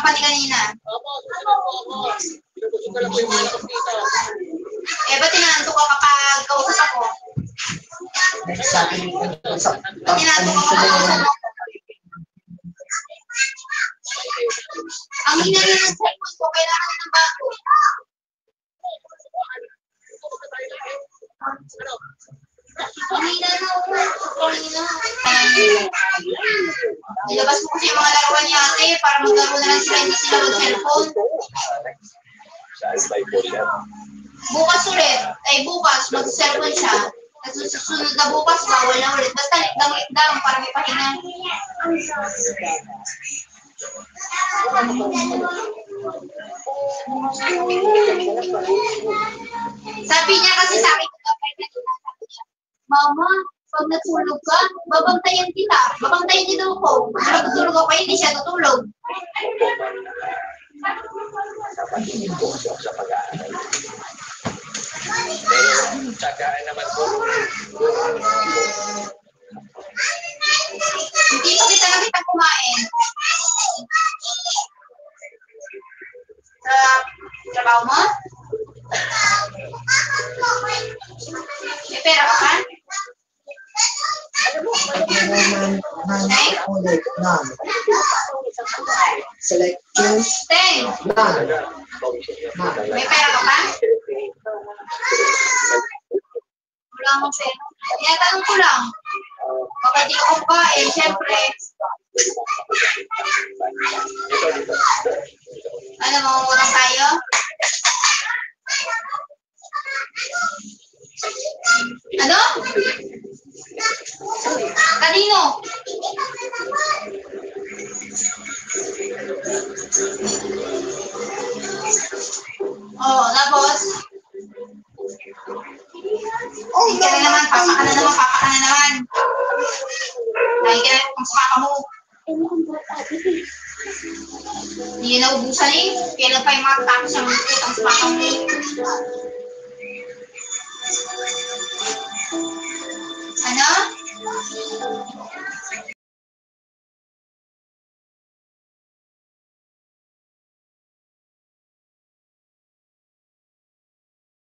company kanina? Eh, ba't tinanto ka kapag kausap ako? Ba't tinanto ka kapag kausap ako? Ang hina ng cellphone ko, kailangan ng bago. Ang hina na ako. Ang hina. Nilabas mo kasi yung mga laruan niya ate para maglaro na lang sila, hindi sila mag-cellphone. Bukas ulit. Ay bukas, mag-cellphone siya. At susunod na bukas, bawal na ulit. Basta likdang para may pahinga. Sabi niya kasi sa akin, Mama, pag natulog ka, babantayan kita. Babantayan din ako. Pag natulog ako, hindi siya tutulog. Tsagaan naman po. Hindi pa kita nakita kumain. Sa trabaho mo? May pera ka pa? Select choose. Ten. None. May pera ka pa? Wala akong pera. Tinatanong ko lang. Baka di ako kumain, syempre. Ano, mangungutang tayo? Ano? Kanino? Oh, tapos? Hindi ka na naman, papa ka na naman. Lagi ka na kung papa mo. Hindi na naubusan eh. Kailan pa yung mga tapos ang utang sa papa mo.